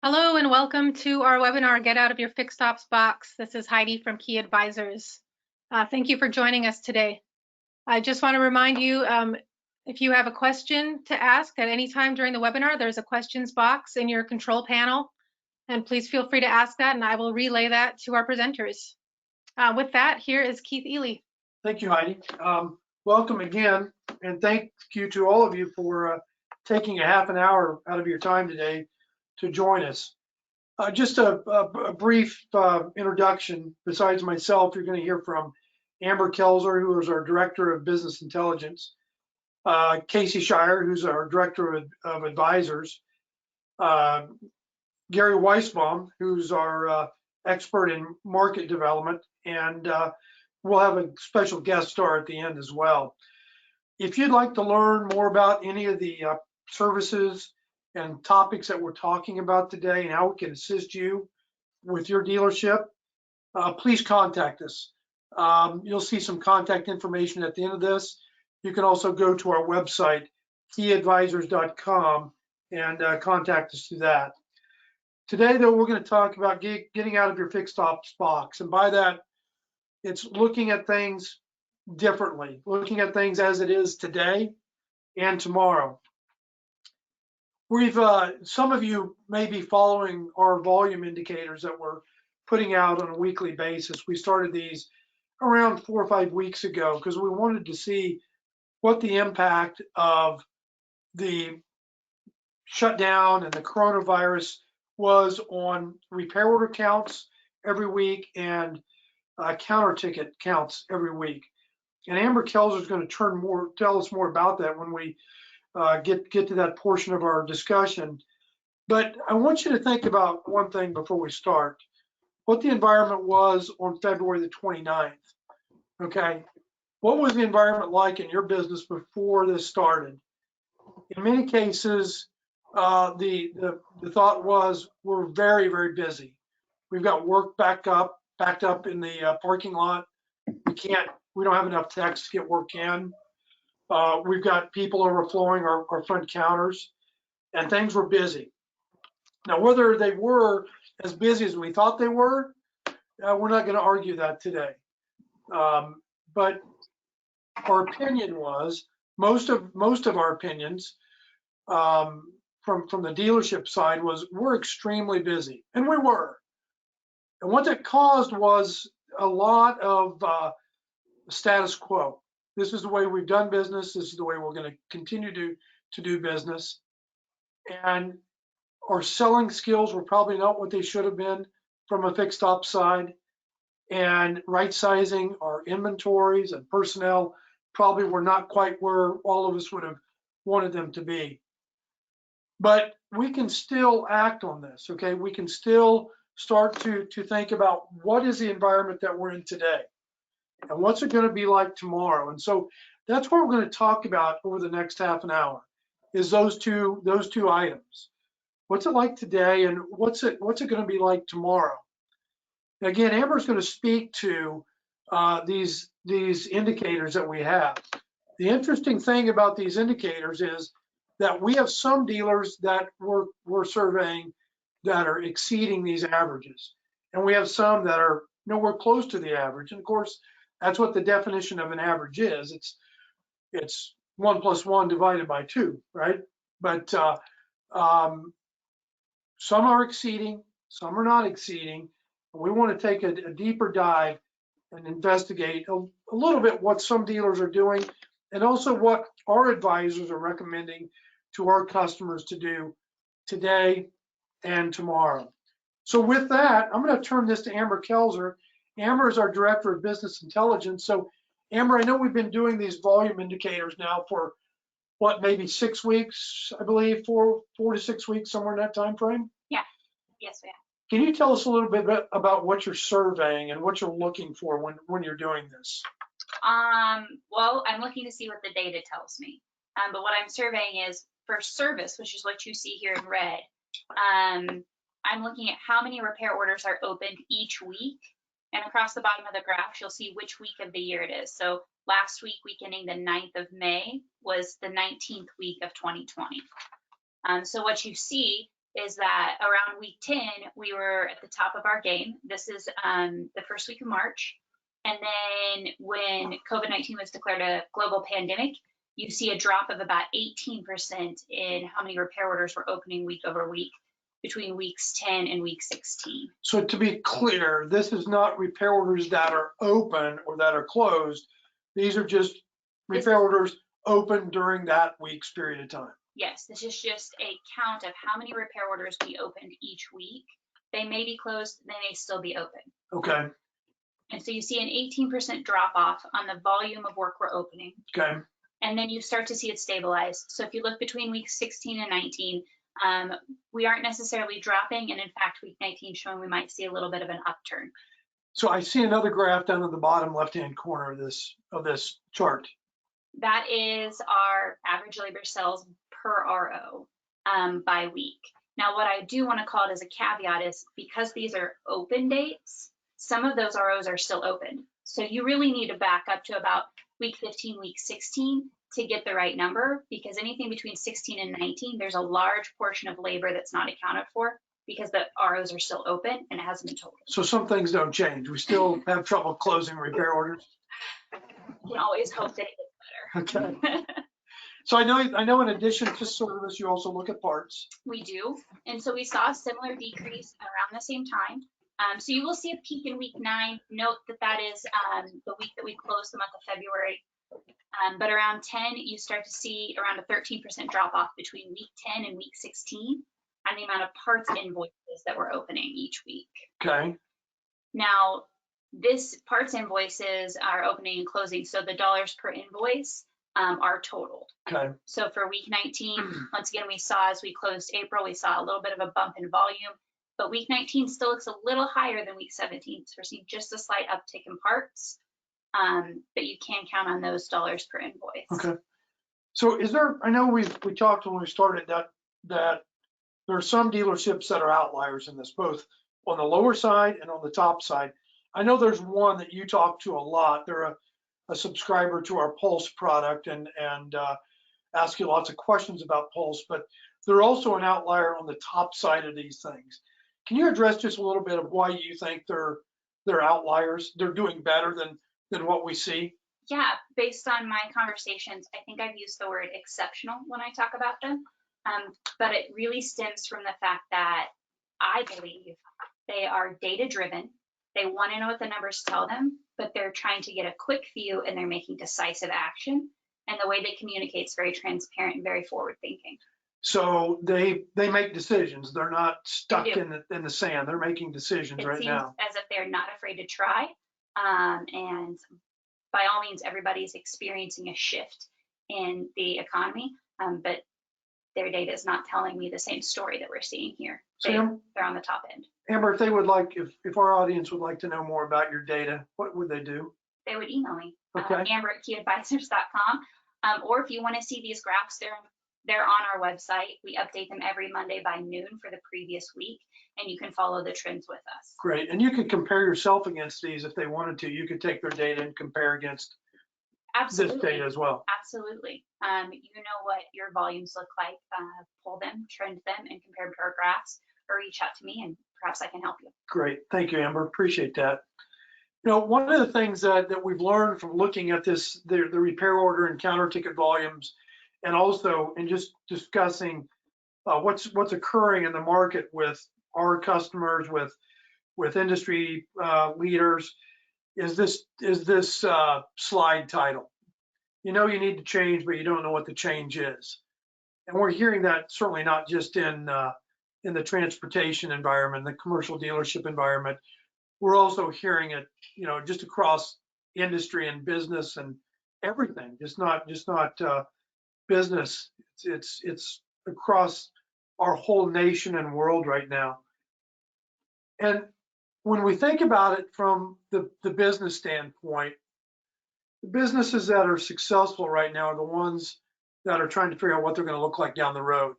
Hello and welcome to our webinar, Get Out of Your Fixed Ops Box. This is Heidi from Key Advisors. Thank you for joining us today. I just want to remind you, if you have a question to ask at any time during the webinar, there's a questions box in your control panel, and please feel free to ask that and I will relay that to our presenters. With that, here is Keith Ely. Thank you, Heidi. Welcome again, and thank you to all of you for taking a half an hour out of your time today to join us. Just a brief introduction. Besides myself, you're going to hear from Amber Kelzer, who is our Director of Business Intelligence, Casey Shire, who's our Director of Advisors, Gary Weisbaum, who's our expert in market development, and we'll have a special guest star at the end as well. If you'd like to learn more about any of the services and topics that we're talking about today and how we can assist you with your dealership, please contact us. You'll see some contact information at the end of this. You can also go to our website, keyadvisors.com, and contact us through that. Today, though, we're going to talk about getting out of your fixed ops box. And by that, it's looking at things differently, looking at things as it is today and tomorrow. Some of you may be following our volume indicators that we're putting out on a weekly basis. We started these around 4 or 5 weeks ago because we wanted to see what the impact of the shutdown and the coronavirus was on repair order counts every week and counter ticket counts every week. And Amber Kelzer is going to tell us more about that when we get to that portion of our discussion. But I want you to think about one thing before we start, what the environment was on February the 29th, okay? What was the environment like in your business before this started? In many cases, the thought was we're very, very busy. We've got work backed up in the parking lot. We don't have enough techs to get work in. We've got people overflowing our front counters, and things were busy. Now, whether they were as busy as we thought they were, we're not going to argue that today. But our opinion was, most of our opinions from the dealership side was we're extremely busy, and we were. And what that caused was a lot of status quo. This is the way we've done business. This is the way we're going to continue to do business. And our selling skills were probably not what they should have been from a fixed ops side. And right sizing our inventories and personnel probably were not quite where all of us would have wanted them to be. But we can still act on this, okay? We can still start to think about what is the environment that we're in today and what's it going to be like tomorrow. And so that's what we're going to talk about over the next half an hour, is those two items. What's it like today, and what's it going to be like tomorrow? Again, Amber's going to speak to these indicators that we have. The interesting thing about these indicators is that we have some dealers that we're surveying that are exceeding these averages, and we have some that are nowhere close to the average. And of course, that's what the definition of an average is. It's 1 + 1 divided by 2, right? But some are exceeding, some are not exceeding. We want to take a deeper dive and investigate a little bit what some dealers are doing, and also what our advisors are recommending to our customers to do today and tomorrow. So with that, I'm going to turn this to Amber Kelzer. Amber is our Director of Business Intelligence. So Amber, I know we've been doing these volume indicators now for what, maybe 6 weeks, I believe, 4 to 6 weeks, somewhere in that time frame? Yeah, yes, we have. Can you tell us a little bit about what you're surveying and what you're looking for when you're doing this? Well, I'm looking to see what the data tells me. But what I'm surveying is for service, which is what you see here in red. I'm looking at how many repair orders are opened each week. And across the bottom of the graph, you'll see which week of the year it is. So last week, week ending the 9th of May, was the 19th week of 2020. So what you see is that around week 10, we were at the top of our game. This is the first week of March. And then when COVID-19 was declared a global pandemic, you see a drop of about 18% in how many repair orders were opening week over week between weeks 10 and week 16. So to be clear, this is not repair orders that are open or that are closed. These are just repair orders open during that week's period of time. Yes, this is just a count of how many repair orders we opened each week. They may be closed, they may still be open. Okay. And so you see an 18% drop off on the volume of work we're opening. Okay. And then you start to see it stabilize. So if you look between weeks 16 and 19, we aren't necessarily dropping. And in fact, week 19 showing we might see a little bit of an upturn. So I see another graph down in the bottom left-hand corner of this chart. That is our average labor sales per RO by week. Now, what I do want to call it as a caveat is because these are open dates, some of those ROs are still open. So you really need to back up to about week 15, week 16 to get the right number, because anything between 16 and 19, there's a large portion of labor that's not accounted for because the ROs are still open and it hasn't been totaled. So some things don't change. We still have trouble closing repair orders. You can always hope that it gets better. Okay. So I know in addition to service, you also look at parts. We do. And so we saw a similar decrease around the same time. So you will see a peak in week 9. Note that that is the week that we closed the month of February. But around 10, you start to see around a 13% drop off between week 10 and week 16 on the amount of parts invoices that we're opening each week. Okay. Now, this parts invoices are opening and closing, so the dollars per invoice are totaled. Okay. So for week 19, once again, we saw as we closed April, we saw a little bit of a bump in volume, but week 19 still looks a little higher than week 17. So we're seeing just a slight uptick in parts, but you can count on those dollars per invoice. Okay. So is there, I know we talked when we started that there are some dealerships that are outliers in this, both on the lower side and on the top side. I know there's one that you talk to a lot. They're a subscriber to our Pulse product and ask you lots of questions about Pulse, but they're also an outlier on the top side of these things. Can you address just a little bit of why you think they're outliers? They're doing better than what we see? Yeah, based on my conversations, I think I've used the word exceptional when I talk about them, but it really stems from the fact that I believe they are data driven. They want to know what the numbers tell them, but they're trying to get a quick view and they're making decisive action. And the way they communicate is very transparent and very forward thinking. So they make decisions. They're not stuck in the sand. They're making decisions right now. It seems as if they're not afraid to try. And by all means, everybody's experiencing a shift in the economy, but their data is not telling me the same story that we're seeing here. They're on the top end. Amber, if they would like, if our audience would like to know more about your data, what would they do? They would email me, okay. amber@keyadvisors.com. Or if you want to see these graphs, they're on our website. We update them every Monday by noon for the previous week, and you can follow the trends with us. Great. And you could compare yourself against these if they wanted to. You could take their data and compare against this data as well. Absolutely. You know what your volumes look like. Pull them, trend them, and compare them to our graphs, or reach out to me and perhaps I can help you. Great. Thank you, Amber. Appreciate that. You know, one of the things that we've learned from looking at this, the repair order and counter ticket volumes, and also in just discussing what's occurring in the market with our customers, with industry leaders, is this slide title. You know you need to change, but you don't know what the change is. And we're hearing that certainly not just in the transportation environment, the commercial dealership environment. We're also hearing it, you know, just across industry and business and everything. Just not business. It's across our whole nation and world right now. And when we think about it from the business standpoint, the businesses that are successful right now are the ones that are trying to figure out what they're going to look like down the road.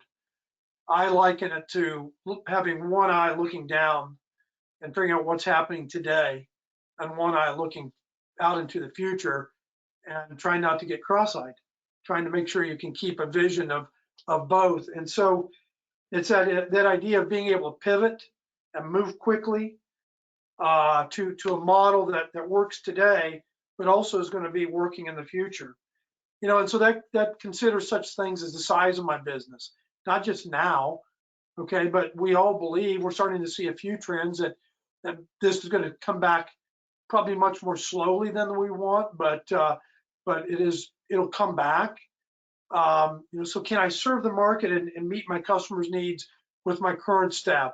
I liken it to having one eye looking down and figuring out what's happening today, and one eye looking out into the future and trying not to get cross-eyed, trying to make sure you can keep a vision of both. And so It's that idea of being able to pivot and move quickly to a model that works today, but also is going to be working in the future. And so that considers such things as the size of my business, not just now, okay, but we all believe we're starting to see a few trends that this is going to come back probably much more slowly than we want, but it'll come back. So can I serve the market and meet my customers' needs with my current staff?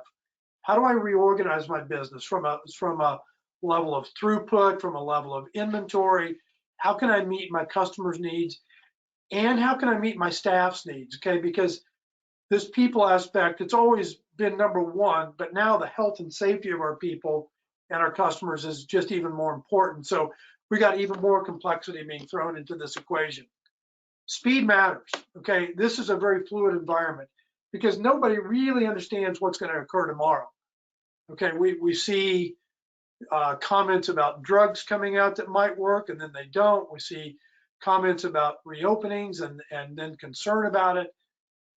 How do I reorganize my business from a level of throughput, from a level of inventory? How can I meet my customers' needs? And how can I meet my staff's needs? Okay, because this people aspect, it's always been number one, but now the health and safety of our people and our customers is just even more important. So we got even more complexity being thrown into this equation. Speed matters. Okay, this is a very fluid environment because nobody really understands what's going to occur tomorrow. Okay, we see comments about drugs coming out that might work and then they don't. We see comments about reopenings and then concern about it.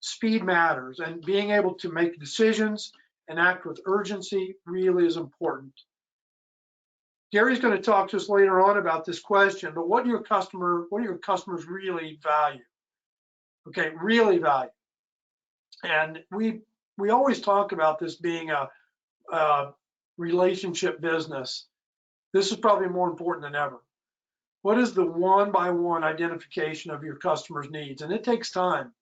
Speed matters, and being able to make decisions and act with urgency really is important. Gary's going to talk to us later on about this question, but what do your customers really value? Okay, really value. And we always talk about this being a relationship business. This is probably more important than ever. What is the one-by-one identification of your customers' needs? And it takes time.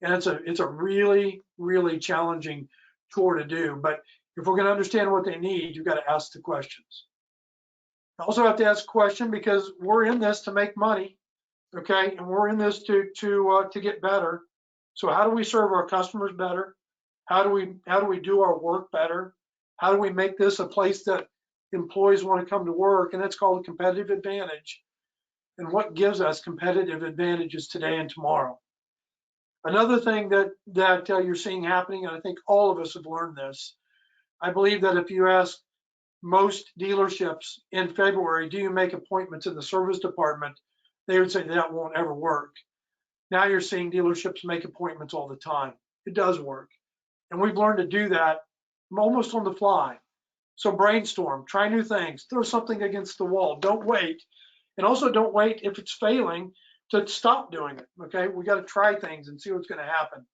And it's a really, really challenging chore to do. But if we're going to understand what they need, you've got to ask the questions. You also have to ask a question because we're in this to make money, okay? And we're in this to get better. So how do we serve our customers better? How do we do our work better? How do we make this a place that employees want to come to work? And that's called a competitive advantage. And what gives us competitive advantages today and tomorrow? Another thing that you're seeing happening, and I think all of us have learned this, I believe that if you ask most dealerships in February, do you make appointments in the service department? They would say that won't ever work. Now you're seeing dealerships make appointments all the time. It does work. And we've learned to do that almost on the fly. So brainstorm, try new things, throw something against the wall, don't wait. And also don't wait if it's failing to stop doing it, okay? We got to try things and see what's going to happen.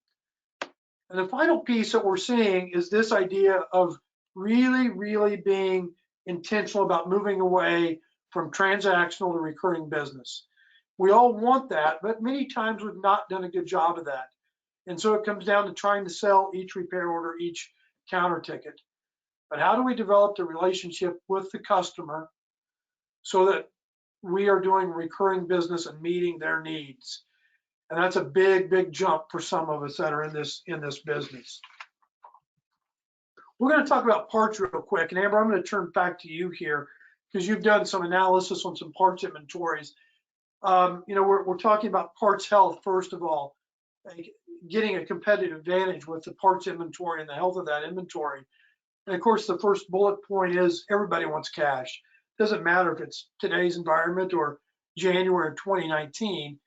And the final piece that we're seeing is this idea of really, really being intentional about moving away from transactional to recurring business. We all want that, but many times we've not done a good job of that. And so it comes down to trying to sell each repair order, each counter ticket. But how do we develop the relationship with the customer so that we are doing recurring business and meeting their needs? And that's a big, big jump for some of us that are in this business. We're going to talk about parts real quick. And Amber, I'm going to turn back to you here because you've done some analysis on some parts inventories. We're talking about parts health, first of all, getting a competitive advantage with the parts inventory and the health of that inventory. And of course, the first bullet point is everybody wants cash. Doesn't matter if it's today's environment or January of 2019,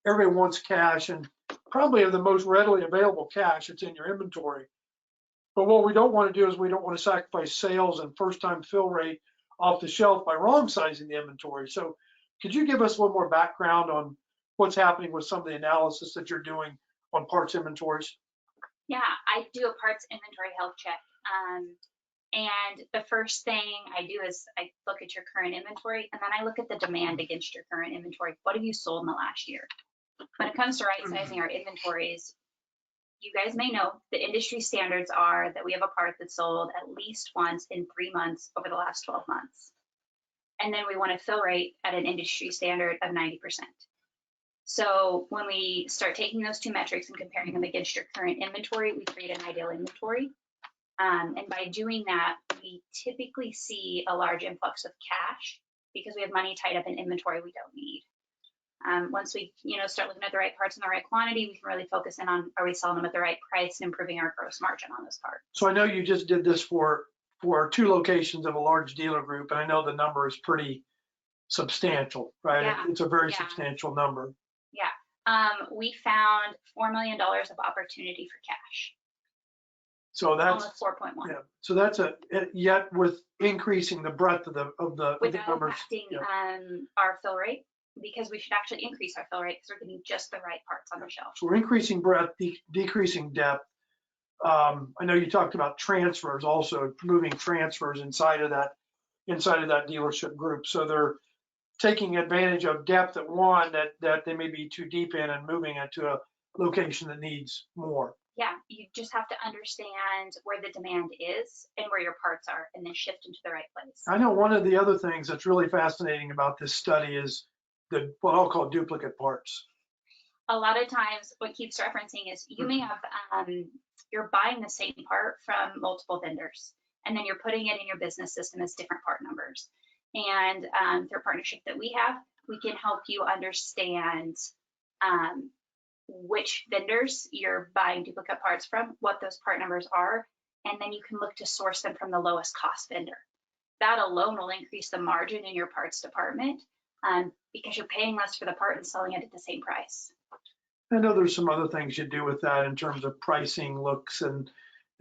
everybody wants cash, and probably of the most readily available cash, it's in your inventory. But what we don't want to do is we don't want to sacrifice sales and first-time fill rate off the shelf by wrong sizing the inventory. So could you give us a little more background on what's happening with some of the analysis that you're doing on parts inventories? Yeah, I do a parts inventory health check. And the first thing I do is I look at your current inventory, and then I look at the demand against your current inventory. What have you sold in the last year? When it comes to right sizing our inventories, you guys may know the industry standards are that we have a part that's sold at least once in 3 months over the last 12 months. And then we want a fill rate at an industry standard of 90%. So when we start taking those two metrics and comparing them against your current inventory, we create an ideal inventory. And by doing that, we typically see a large influx of cash because we have money tied up in inventory we don't need. Once we start looking at the right parts in the right quantity, we can really focus in on, are we selling them at the right price and improving our gross margin on those parts. So I know you just did this for 2 locations of a large dealer group, and I know the number is pretty substantial, right? Yeah. It's a very substantial number. Yeah. We found $4 million of opportunity for cash. So that's almost 4.1. yeah. So that's yet with increasing the breadth of the Without numbers. impacting Yeah. our fill rate, because we should actually increase our fill rate because we're getting just the right parts on the shelf. So we're increasing breadth, decreasing depth. I know you talked about transfers, also moving transfers inside of that dealership group. So they're taking advantage of depth at one that they may be too deep in and moving it to a location that needs more. Yeah, you just have to understand where the demand is and where your parts are, and then shift into the right place. I know one of the other things that's really fascinating about this study is what I'll call duplicate parts. A lot of times what Keith's referencing is you may have, you're buying the same part from multiple vendors, and then you're putting it in your business system as different part numbers. And through a partnership that we have, we can help you understand which vendors you're buying duplicate parts from, what those part numbers are, and then you can look to source them from the lowest cost vendor. That alone will increase the margin in your parts department because you're paying less for the part and selling it at the same price. I know there's some other things you do with that in terms of pricing looks and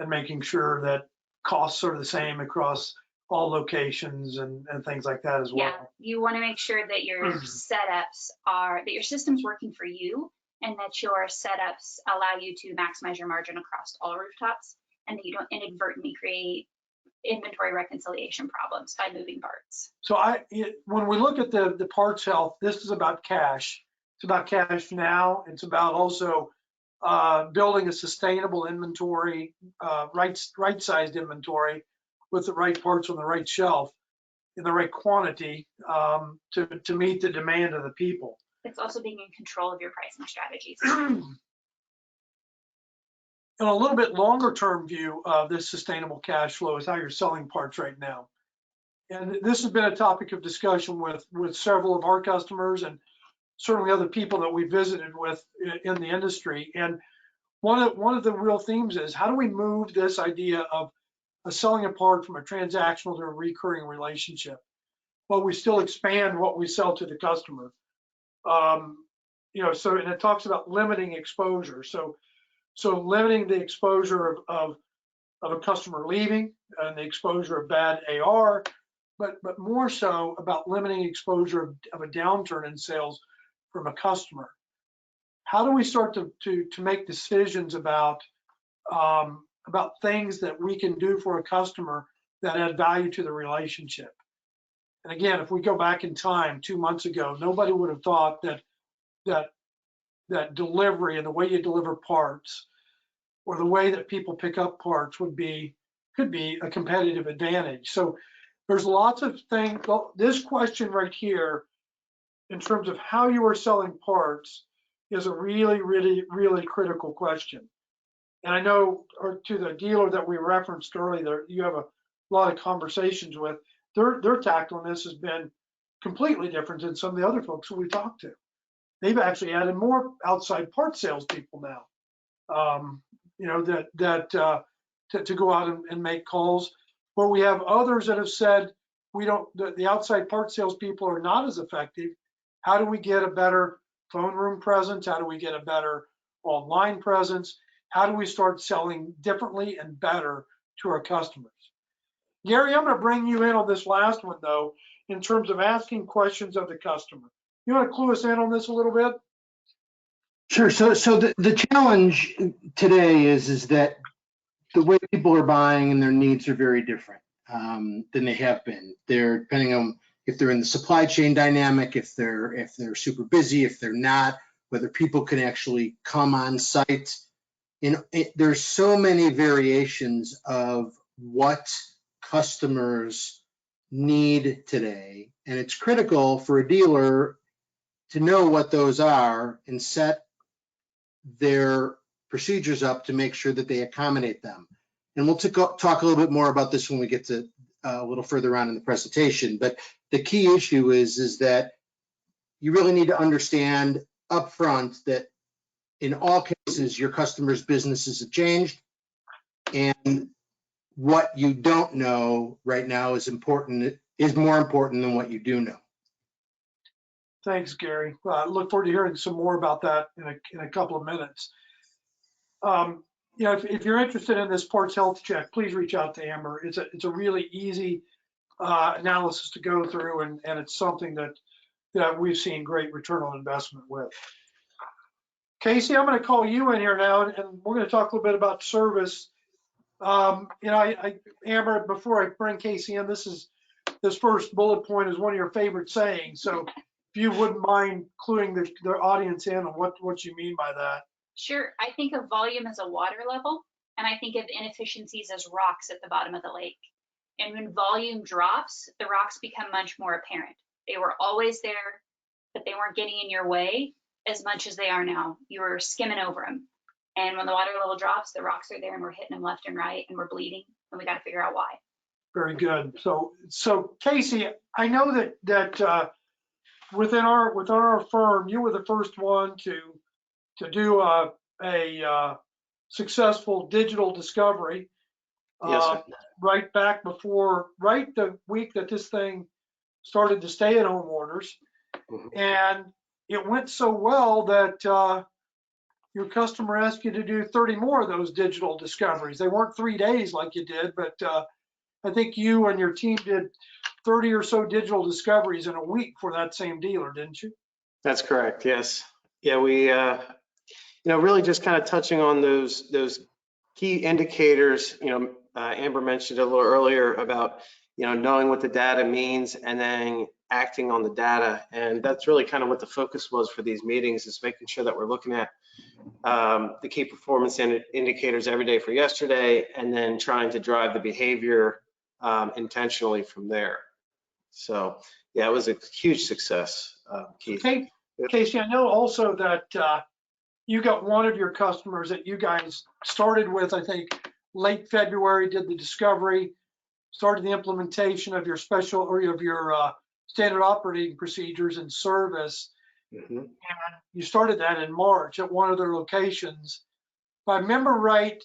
making sure that costs are the same across all locations and things like that as well. Yeah, you want to make sure that your setups that your system's working for you, and that your setups allow you to maximize your margin across all rooftops, and that you don't inadvertently create inventory reconciliation problems by moving parts. So when we look at the parts health, this is about cash. It's about cash now. It's about also building a sustainable inventory, right-sized inventory with the right parts on the right shelf in the right quantity to meet the demand of the people. It's also being in control of your pricing strategies. In a little bit longer term view of this sustainable cash flow is how you're selling parts right now. And this has been a topic of discussion with several of our customers and certainly other people that we visited with in the industry. And one of the real themes is how do we move this idea of selling a part from a transactional to a recurring relationship? Well, we still expand what we sell to the customer. So and it talks about limiting exposure. So limiting the exposure of a customer leaving and the exposure of bad AR, but more so about limiting exposure of a downturn in sales from a customer. How do we start to make decisions about things that we can do for a customer that add value to the relationship? And again, if we go back in time 2 months ago, nobody would have thought that delivery and the way you deliver parts or the way that people pick up parts could be a competitive advantage. So there's lots of things. This question right here, in terms of how you are selling parts, is a really, really, really critical question. And I know, or to the dealer that we referenced earlier, you have a lot of conversations with. Their tact on this has been completely different than some of the other folks that we talked to. They've actually added more outside part salespeople now. To go out and make calls. Where we have others that have said the outside part salespeople are not as effective. How do we get a better phone room presence? How do we get a better online presence? How do we start selling differently and better to our customers? Gary, I'm going to bring you in on this last one though, in terms of asking questions of the customer. You want to clue us in on this a little bit? Sure. So the challenge today is that the way people are buying and their needs are very different than they have been. They're depending on if they're in the supply chain dynamic, if they're super busy, if they're not, whether people can actually come on site. There's so many variations of what customers need today, and it's critical for a dealer to know what those are and set their procedures up to make sure that they accommodate them. And we'll talk a little bit more about this when we get to a little further on in the presentation. But the key issue is that you really need to understand upfront that in all cases, your customers' businesses have changed, and what you don't know right now is more important than what you do know. Thanks, Gary. I look forward to hearing some more about that in a couple of minutes. you know, if you're interested in this parts health check, please reach out to Amber. It's a really easy analysis to go through, and it's something that we've seen great return on investment with. Casey, I'm going to call you in here now, and we're going to talk a little bit about service. You know, Amber, before I bring Casey in, this first bullet point is one of your favorite sayings. So if you wouldn't mind cluing the audience in on what you mean by that. Sure. I think of volume as a water level, and I think of inefficiencies as rocks at the bottom of the lake. And when volume drops, the rocks become much more apparent. They were always there, but they weren't getting in your way as much as they are now. You were skimming over them. And when the water level drops, the rocks are there and we're hitting them left and right and we're bleeding, and we got to figure out why. Very good. So Casey, I know that within our firm, you were the first one to do a successful digital discovery. Yes, sir. Right the week that this thing started to stay-at-home orders, and it went so well that your customer asked you to do 30 more of those digital discoveries. They weren't 3 days like you did, but I think you and your team did 30 or so digital discoveries in a week for that same dealer, didn't you? That's correct. Yes. Yeah, we, you know, really just kind of touching on those key indicators. You know, Amber mentioned a little earlier about, you know, knowing what the data means and then acting on the data. And that's really kind of what the focus was for these meetings, is making sure that we're looking at the key performance indicators every day for yesterday, and then trying to drive the behavior intentionally from there. So yeah, it was a huge success, Keith. Okay, Casey, I know also that you got one of your customers that you guys started with, I think, late February, did the discovery, started the implementation of your standard operating procedures and service. And you started that in March at one of their locations. If I remember right,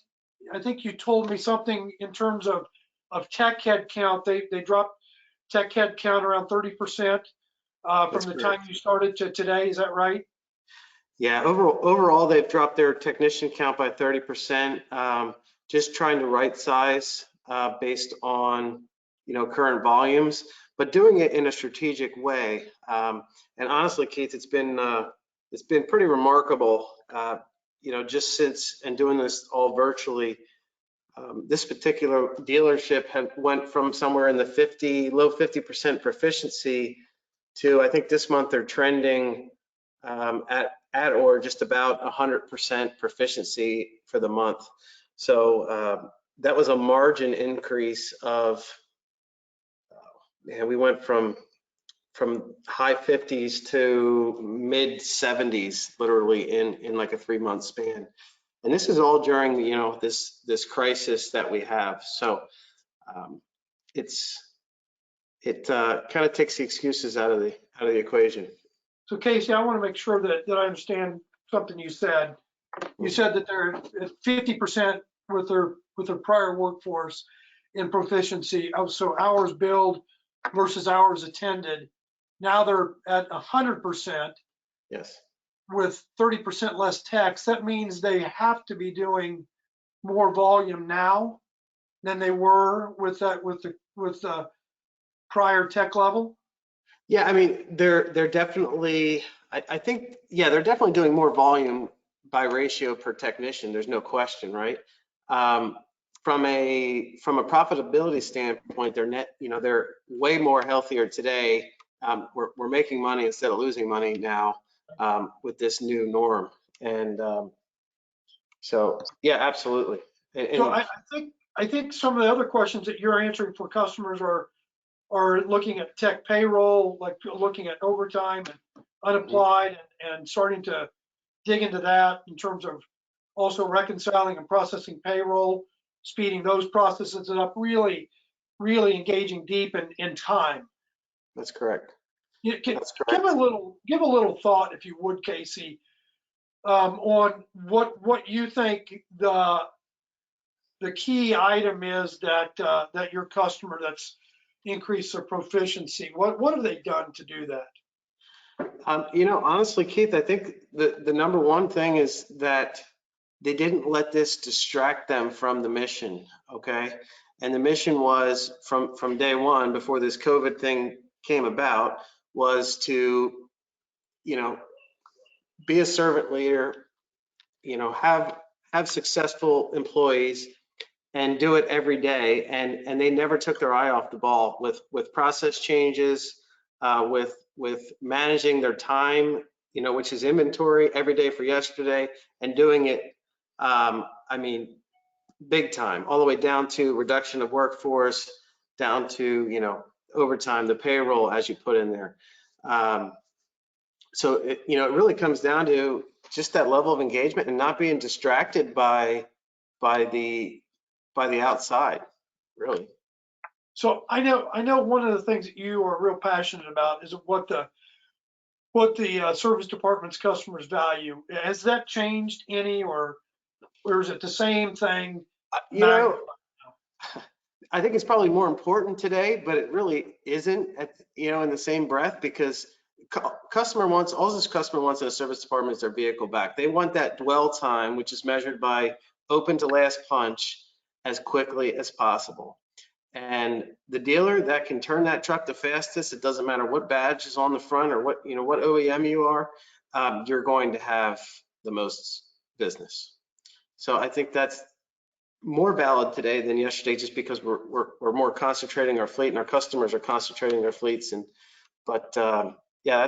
I think you told me something in terms of tech head count. They dropped tech head count around 30% from the time you started to today. Is that right? Yeah, overall they've dropped their technician count by 30%. Just trying to right size based on, you know, current volumes, but doing it in a strategic way. And honestly, Keith, it's been pretty remarkable. You know, just since and doing this all virtually, this particular dealership went from somewhere in the low 50% proficiency to, I think this month they're trending at or just about 100% proficiency for the month. So that was a margin increase of, man, we went from high 50s to mid 70s literally in like a 3-month span. And this is all during, you know, this crisis that we have. So it kind of takes the excuses out of the equation. So Casey, I want to make sure that I understand something you said. You said that they're at 50% with their prior workforce in proficiency. So hours billed versus hours attended. Now they're at 100%. Yes. With 30% less techs. That means they have to be doing more volume now than they were with the prior tech level. Yeah, I mean, they're definitely, I think, yeah, they're definitely doing more volume by ratio per technician. There's no question, right? From a profitability standpoint, they're net, you know, they're way more healthier today. We're making money instead of losing money now with this new norm. And so, yeah, absolutely. So I think some of the other questions that you're answering for customers are looking at tech payroll, like looking at overtime and unapplied, and starting to dig into that in terms of also reconciling and processing payroll, speeding those processes up, really engaging deep in time. That's correct. That's correct. Give a little thought, if you would, Casey, on what you think the key item is that your customer that's increased their proficiency. What have they done to do that? You know, honestly, Keith, I think the number one thing is that they didn't let this distract them from the mission, okay? And the mission was from day one, before this COVID thing came about, was to, you know, be a servant leader, you know, have successful employees and do it every day. And they never took their eye off the ball with process changes, with managing their time, you know, which is inventory every day for yesterday, and doing it, I mean, big time, all the way down to reduction of workforce, down to, you know, overtime, the payroll, as you put in there. So it, you know, it really comes down to just that level of engagement and not being distracted by the outside, really. So I know one of the things that you are real passionate about is what the service department's customers value. Has that changed any, or is it the same thing? You know, I think it's probably more important today, but it really isn't, you know, in the same breath, because customer wants, all this customer wants in a service department is their vehicle back. They want that dwell time, which is measured by open to last punch, as quickly as possible. And the dealer that can turn that truck the fastest, it doesn't matter what badge is on the front or what, you know, what OEM you are, you're going to have the most business. So I think that's more valid today than yesterday, just because we're more concentrating our fleet and our customers are concentrating their fleets. And but yeah,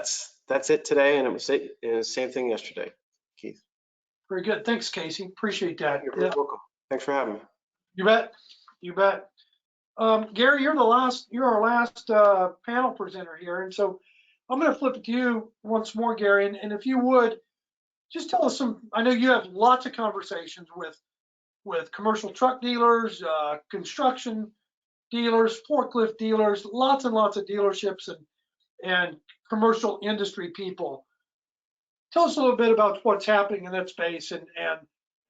that's it today, and it was the same thing yesterday. Keith. Very good. Thanks, Casey. Appreciate that. You're welcome. Thanks for having me. You bet. You bet. Gary, you're our last panel presenter here, and so I'm going to flip it to you once more, Gary. And if you would, just tell us some. I know you have lots of conversations with commercial truck dealers, construction dealers, forklift dealers, lots and lots of dealerships and commercial industry people. Tell us a little bit about what's happening in that space and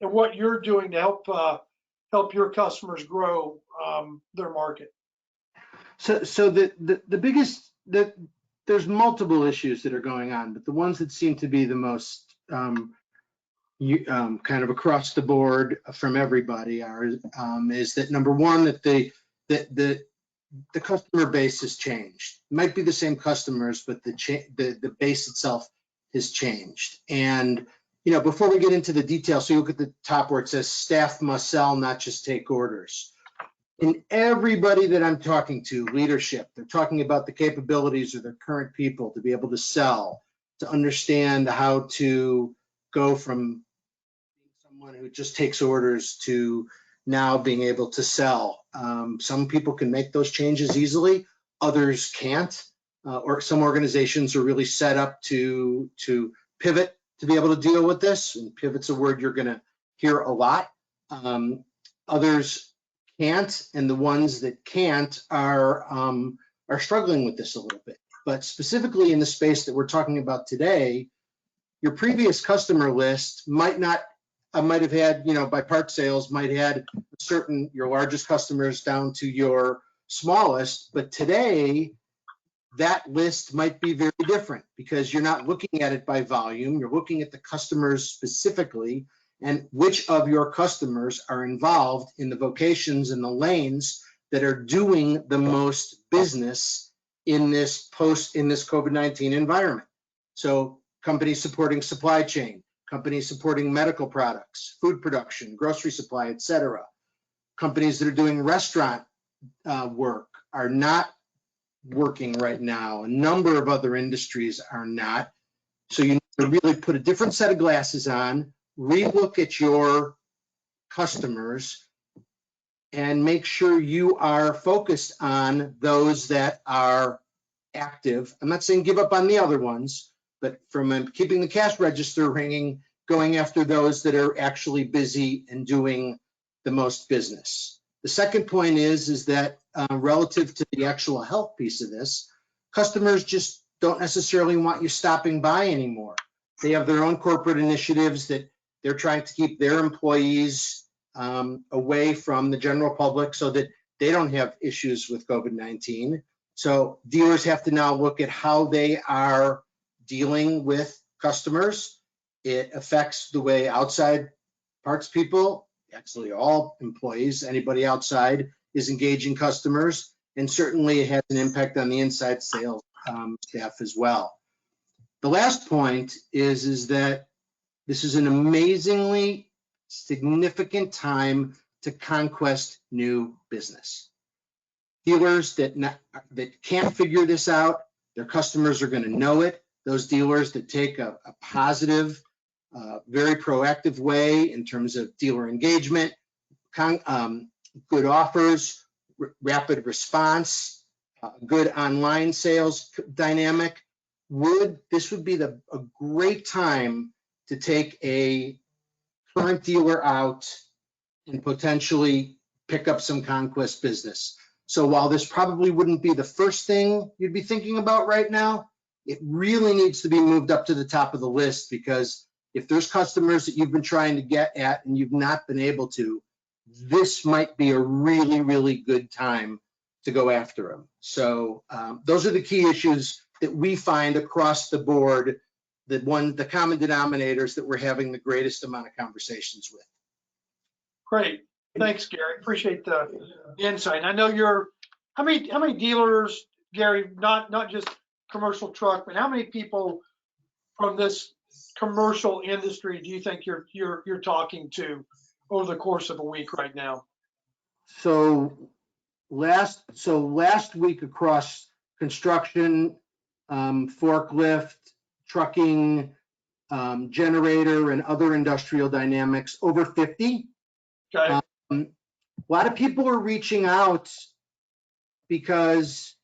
what you're doing to help your customers grow their market. So the biggest, there's multiple issues that are going on, but the ones that seem to be the most kind of across the board from everybody is that, number one, that the customer base has changed. It might be the same customers, but the base itself has changed. And you know, before we get into the details, so you look at the top where it says staff must sell, not just take orders. And everybody that I'm talking to, leadership, they're talking about the capabilities of their current people to be able to sell, to understand how to go from someone who just takes orders to now being able to sell. Some people can make those changes easily, others can't, or some organizations are really set up to pivot to be able to deal with this. And pivot's a word you're going to hear a lot. Others can't, and the ones that can't are struggling with this a little bit. But specifically in the space that we're talking about today, your previous customer list might have had, you know, by part sales, might had your largest customers down to your smallest, but today that list might be very different because you're not looking at it by volume, you're looking at the customers specifically and which of your customers are involved in the vocations and the lanes that are doing the most business in this COVID-19 environment. So companies supporting supply chain, companies supporting medical products, food production, grocery supply, et cetera. Companies that are doing restaurant work are not working right now. A number of other industries are not. So you need to really put a different set of glasses on, relook at your customers, and make sure you are focused on those that are active. I'm not saying give up on the other ones, but from keeping the cash register ringing, going after those that are actually busy and doing the most business. The second point is that relative to the actual health piece of this, customers just don't necessarily want you stopping by anymore. They have their own corporate initiatives that they're trying to keep their employees away from the general public so that they don't have issues with COVID-19. So dealers have to now look at how they are dealing with customers. It affects the way outside parts people, actually all employees, anybody outside is engaging customers, and certainly it has an impact on the inside sales staff as well. The last point is that this is an amazingly significant time to conquest new business. Dealers that can't figure this out, their customers are going to know it. Those dealers that take a positive, very proactive way in terms of dealer engagement, good offers, rapid response, good online sales dynamic, this would be a great time to take a current dealer out and potentially pick up some conquest business. So while this probably wouldn't be the first thing you'd be thinking about right now, it really needs to be moved up to the top of the list, because if there's customers that you've been trying to get at and you've not been able to, this might be a really, really good time to go after them. So those are the key issues that we find across the board, the common denominators that we're having the greatest amount of conversations with. Great. Thanks, Gary. Appreciate the insight. I know how many dealers, Gary, not just commercial truck, but how many people from this commercial industry do you think you're talking to over the course of a week right now? So last week across construction, forklift, trucking, generator, and other industrial dynamics, over 50. Okay. A lot of people are reaching out because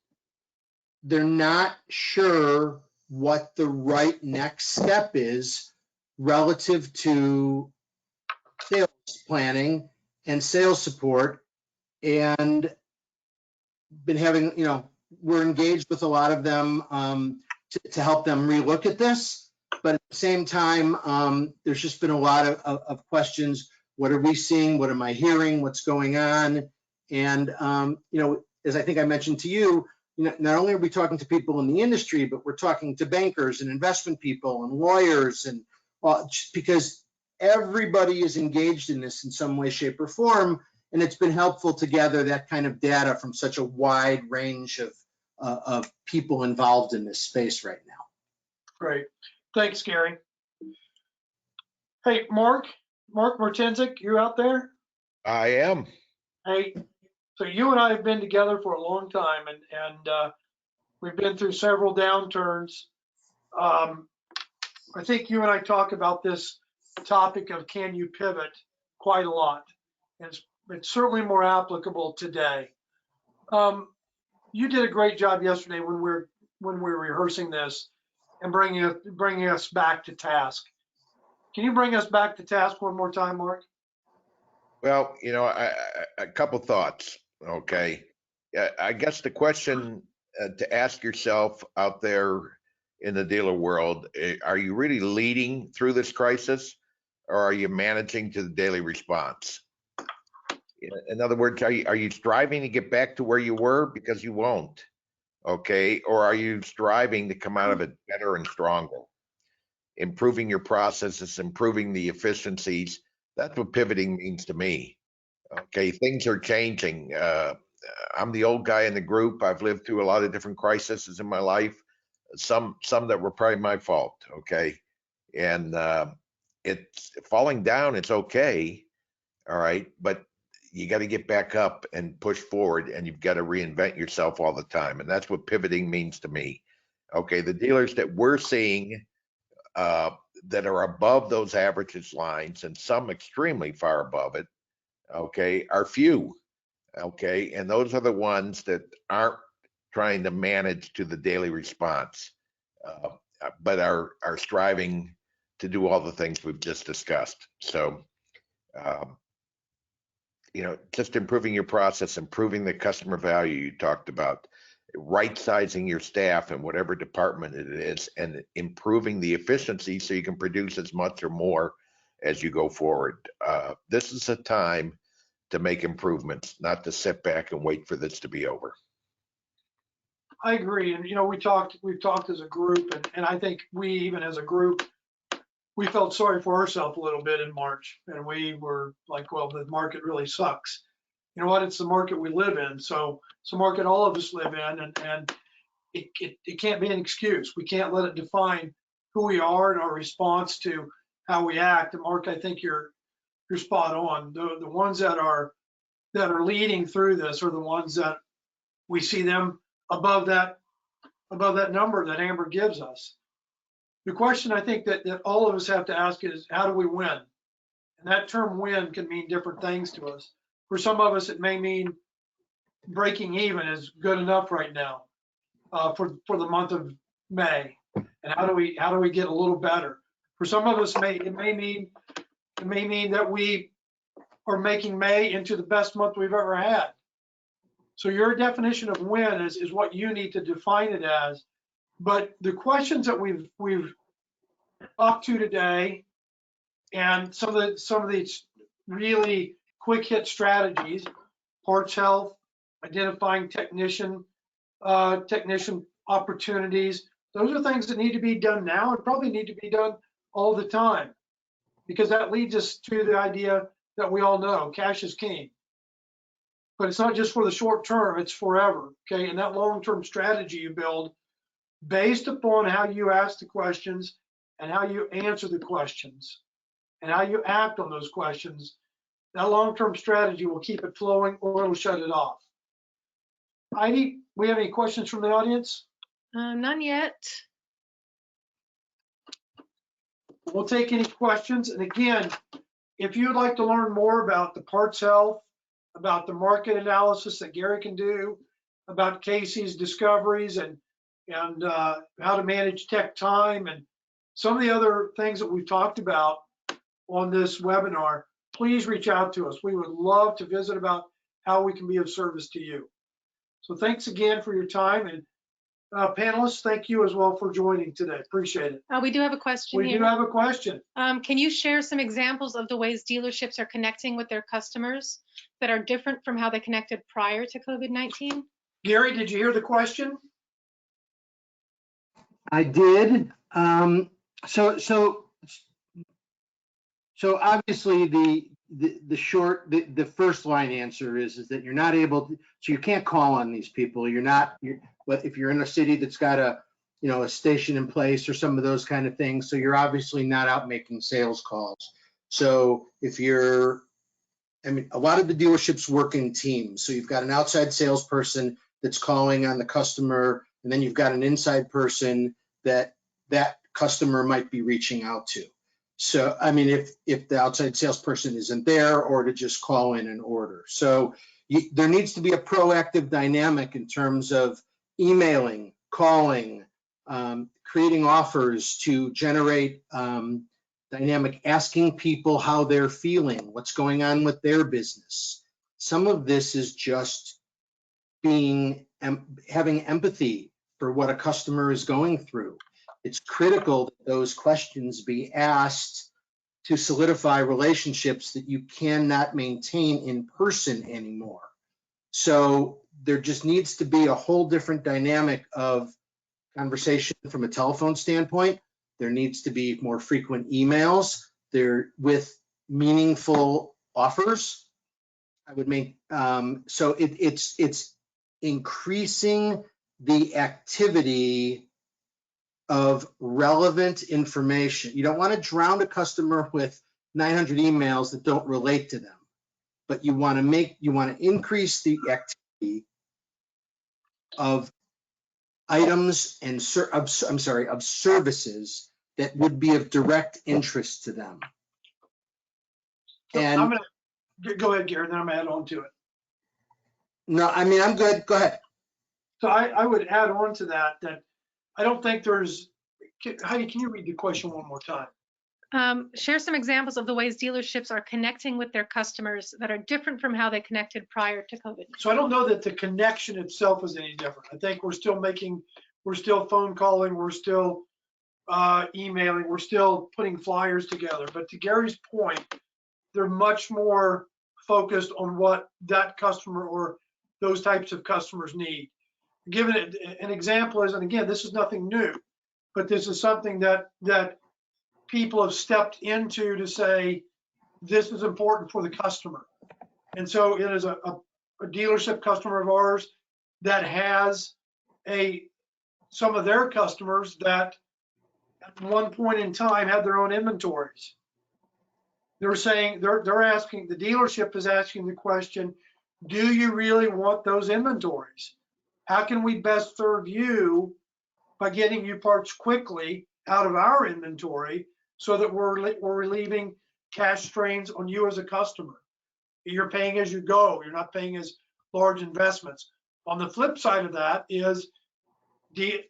they're not sure what the right next step is relative to sales planning and sales support, and been having, we're engaged with a lot of them to help them relook at this. But at the same time, there's just been a lot of questions. What are we seeing? What am I hearing? What's going on? And, as I think I mentioned to you, not only are we talking to people in the industry, but we're talking to bankers and investment people and lawyers, and because everybody is engaged in this in some way, shape, or form. And it's been helpful to gather that kind of data from such a wide range of people involved in this space right now. Great. Thanks, Gary. Hey, Mark Martinzik, you out there? I am. Hey, so you and I have been together for a long time, and we've been through several downturns. I think you and I talk about this topic of can you pivot quite a lot. And it's certainly more applicable today. You did a great job yesterday when we were rehearsing this and bringing us back to task. Can you bring us back to task one more time, Mark? Well, a couple thoughts. Okay. I guess the question to ask yourself out there in the dealer world, are you really leading through this crisis, or are you managing to the daily response? In other words, are you striving to get back to where you were? Because you won't. Okay. Or are you striving to come out of it better and stronger? Improving your processes, improving the efficiencies. That's what pivoting means to me. Okay. Things are changing. I'm the old guy in the group. I've lived through a lot of different crises in my life. Some that were probably my fault. Okay. And it's falling down. It's okay. All right. But you got to get back up and push forward, and you've got to reinvent yourself all the time. And that's what pivoting means to me. Okay. The dealers that we're seeing that are above those averages lines, and some extremely far above it, okay, are few. Okay. And those are the ones that aren't trying to manage to the daily response, but are striving to do all the things we've just discussed. So, just improving your process, improving the customer value you talked about, right sizing your staff in whatever department it is, and improving the efficiency so you can produce as much or more as you go forward. This is a time to make improvements, not to sit back and wait for this to be over. I agree. And, we've talked as a group, and I think we even as a group we felt sorry for ourselves a little bit in March, and we were like, well, the market really sucks. You know what? It's the market we live in. So it's the market all of us live in, and it can't be an excuse. We can't let it define who we are and our response to how we act. And Mark, I think you're spot on. The ones that are leading through this are the ones that we see them above that number that Amber gives us. The question I think that all of us have to ask is, how do we win? And that term win can mean different things to us. For some of us, it may mean breaking even is good enough right now for the month of May. And how do we get a little better? For some of us, it may mean that we are making May into the best month we've ever had. So your definition of win is what you need to define it as. But the questions that we've talked to today, and some of these really quick hit strategies, parts health, identifying technician opportunities, those are things that need to be done now and probably need to be done all the time, because that leads us to the idea that we all know, cash is king. But it's not just for the short term, it's forever, okay? And that long-term strategy you build based upon how you ask the questions and how you answer the questions and how you act on those questions, that long-term strategy will keep it flowing or it'll shut it off. Heidi, we have any questions from the audience? None yet. We'll take any questions. And again, if you'd like to learn more about the parts health, about the market analysis that Gary can do, about Casey's discoveries and how to manage tech time and some of the other things that we've talked about on this webinar, please reach out to us. We would love to visit about how we can be of service to you. So thanks again for your time, and panelists, thank you as well for joining today. Appreciate it. We do have a question We here. do have a question. Can you share some examples of the ways dealerships are connecting with their customers that are different from how they connected prior to COVID-19? Gary, did you hear the question? I did. So obviously the first line answer is that you're not able to, so you can't call on these people. But if you're in a city that's got a station in place or some of those kind of things, so you're obviously not out making sales calls. So a lot of the dealerships work in teams. So you've got an outside salesperson that's calling on the customer, and then you've got an inside person that customer might be reaching out to. So, if the outside salesperson isn't there, or to just call in an order. So there needs to be a proactive dynamic in terms of emailing, calling, creating offers to generate dynamic, asking people how they're feeling, what's going on with their business. Some of this is just having empathy for what a customer is going through. It's critical that those questions be asked to solidify relationships that you cannot maintain in person anymore. So there just needs to be a whole different dynamic of conversation from a telephone standpoint. There needs to be more frequent emails there with meaningful offers. I would make so it's increasing the activity of relevant information. You don't want to drown a customer with 900 emails that don't relate to them, but you want to increase the activity of items and of services that would be of direct interest to them. And I'm gonna go ahead, Gary, then I'm gonna add on to it. No, I'm good. Go ahead. So I would add on to that I don't think there's, Heidi, can you read the question one more time? Share some examples of the ways dealerships are connecting with their customers that are different from how they connected prior to COVID. So I don't know that the connection itself is any different. I think we're still phone calling, we're still emailing, we're still putting flyers together. But to Gary's point, they're much more focused on what that customer or those types of customers need. Given an example is, and again, this is nothing new, but this is something that people have stepped into to say, this is important for the customer. And so it is a dealership customer of ours that has some of their customers that at one point in time had their own inventories. They're saying, they're asking, the dealership is asking the question, do you really want those inventories? How can we best serve you by getting you parts quickly out of our inventory so that we're relieving cash strains on you as a customer? You're paying as you go. You're not paying as large investments. On the flip side of that is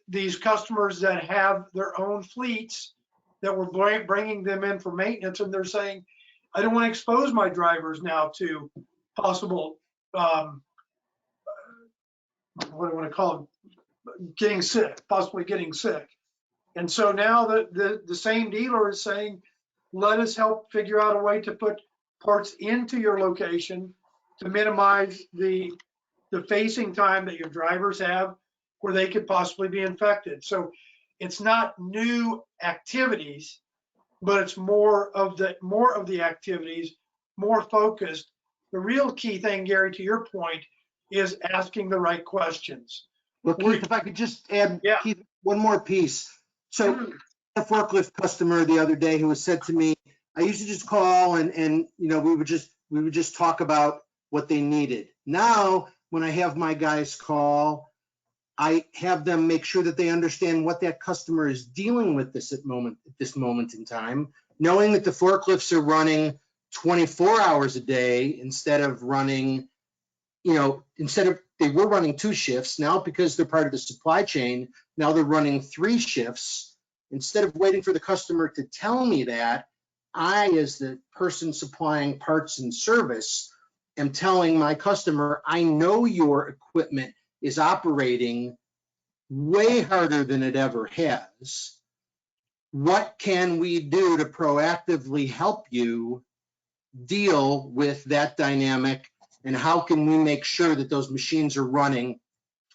these customers that have their own fleets that we're bringing them in for maintenance, and they're saying, I don't want to expose my drivers now to possible, what do I want to call them, getting sick, possibly getting sick. And so now the same dealer is saying, let us help figure out a way to put parts into your location to minimize the facing time that your drivers have where they could possibly be infected. So it's not new activities, but it's more of the activities, more focused. The real key thing, Gary, to your point, is asking the right questions. Well, Keith, if I could just add, Yeah. Keith, one more piece. So a forklift customer the other day who has said to me, I used to just call and we would just talk about what they needed. Now, when I have my guys call, I have them make sure that they understand what that customer is dealing with at this moment in time, knowing that the forklifts are running 24 hours a day instead of running, they were running 2 shifts. Now, because they're part of the supply chain, now they're running 3 shifts. Instead of waiting for the customer to tell me that, I, as the person supplying parts and service, am telling my customer, I know your equipment is operating way harder than it ever has. What can we do to proactively help you deal with that dynamic? And how can we make sure that those machines are running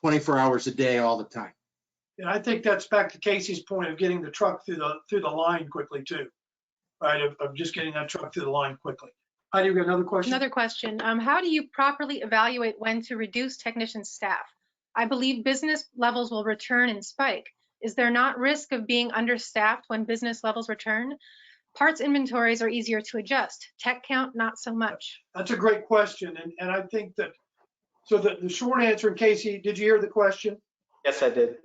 24 hours a day all the time? And I think that's back to Casey's point of getting the truck through the line quickly too, right? Of just getting that truck through the line quickly. Heidi, you got another question? Another question. How do you properly evaluate when to reduce technician staff? I believe business levels will return and spike. Is there not risk of being understaffed when business levels return? Parts inventories are easier to adjust. Tech count, not so much. That's a great question. And I think that, so the short answer, and Casey, did you hear the question? Yes, I did.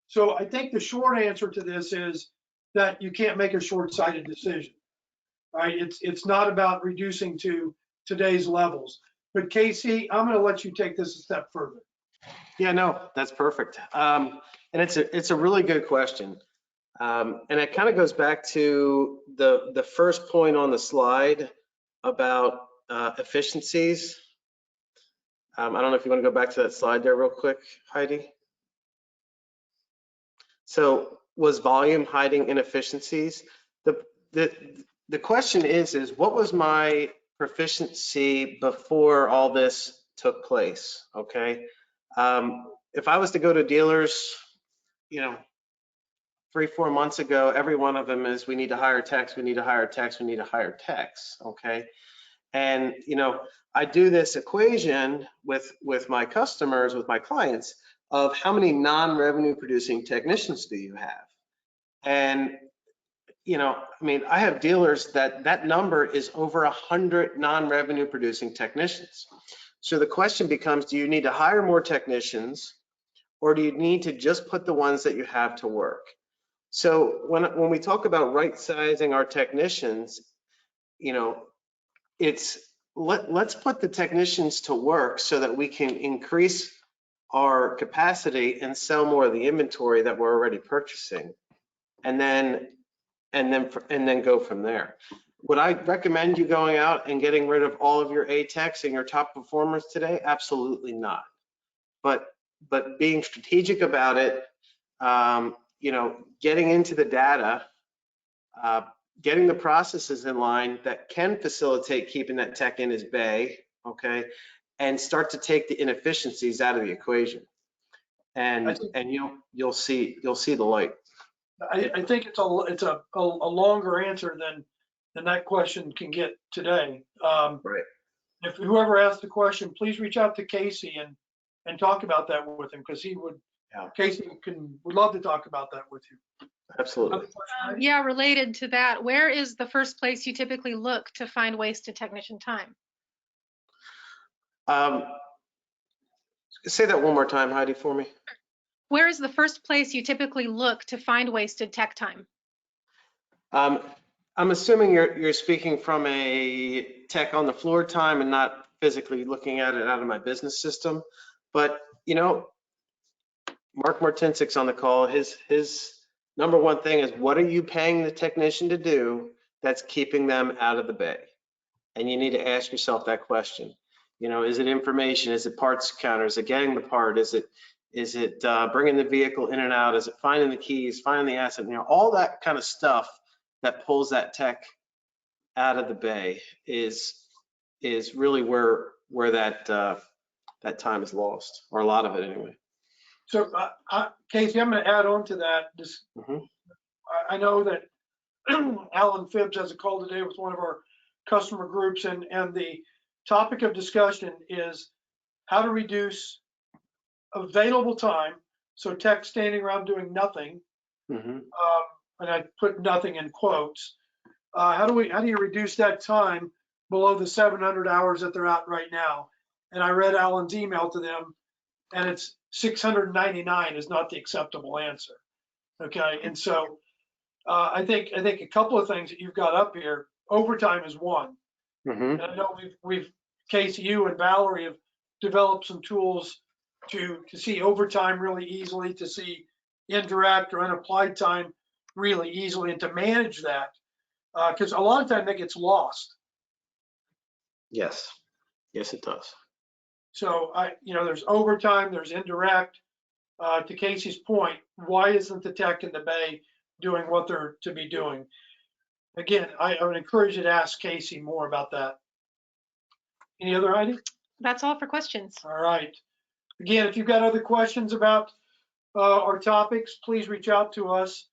So I think the short answer to this is that you can't make a short-sighted decision, right? It's not about reducing to today's levels. But Casey, I'm going to let you take this a step further. Yeah, no, that's perfect. And it's a really good question. And it kind of goes back to the first point on the slide about efficiencies. I don't know if you want to go back to that slide there real quick, Heidi. So was volume hiding inefficiencies? The question is what was my proficiency before all this took place? Okay. If I was to go to dealers, 3-4 months ago, every one of them is, we need to hire techs, we need to hire techs, we need to hire techs. Okay. And, I do this equation with my customers, with my clients, of how many non-revenue producing technicians do you have? And, I have dealers that number is over 100 non-revenue producing technicians. So the question becomes, do you need to hire more technicians, or do you need to just put the ones that you have to work? So when we talk about right sizing our technicians, it's let's put the technicians to work so that we can increase our capacity and sell more of the inventory that we're already purchasing, and then go from there. Would I recommend you going out and getting rid of all of your A-techs and your top performers today? Absolutely not. But being strategic about it, getting into the data, getting the processes in line that can facilitate keeping that tech in his bay, okay, and start to take the inefficiencies out of the equation, and you'll see the light. I think it's a longer answer than that question can get today. Right. If whoever asked the question, please reach out to Casey and talk about that with him, because he would, Yeah. Casey would love to talk about that with you. Absolutely. Other question, Heidi? Yeah, related to that, where is the first place you typically look to find wasted technician time? Say that one more time, Heidi, for me. Where is the first place you typically look to find wasted tech time? I'm assuming you're speaking from a tech on the floor time and not physically looking at it out of my business system. But, you know, Mark Martinsik's on the call. His number one thing is, what are you paying the technician to do that's keeping them out of the bay? And you need to ask yourself that question. You know, is it information? Is it parts counter? Is it getting the part? Is it bringing the vehicle in and out? Is it finding the keys, finding the asset? You know, all that kind of stuff that pulls that tech out of the bay is really where that that time is lost, or a lot of it anyway. So, Casey, I'm going to add on to that. I know that Alan Phibbs has a call today with one of our customer groups, and the topic of discussion is how to reduce available time. So tech standing around doing nothing, and I put nothing in quotes. How do you reduce that time below the 700 hours that they're at right now? And I read Alan's email to them, and it's 699 is not the acceptable answer. Okay, and so I think a couple of things that you've got up here. Overtime is one. And I know we've Casey, you and Valerie have developed some tools to see overtime really easily, to see indirect or unapplied time really easily, and to manage that, because a lot of time that gets lost. Yes, it does. So there's overtime, there's indirect. To Casey's point, why isn't the tech in the bay doing what they're to be doing? Again, I would encourage you to ask Casey more about that. Any other items? That's all for questions. All right. Again, if you've got other questions about our topics, please reach out to us.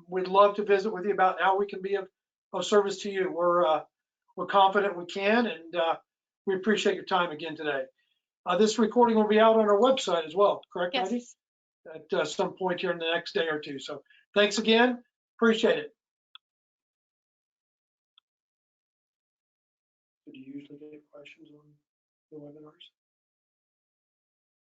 We'd love to visit with you about how we can be of service to you. We're confident we can, and we appreciate your time again today. This recording will be out on our website as well, correct, Heidi? Yes. At some point here in the next day or two. So thanks again. Appreciate it. Do you usually get questions on the webinars?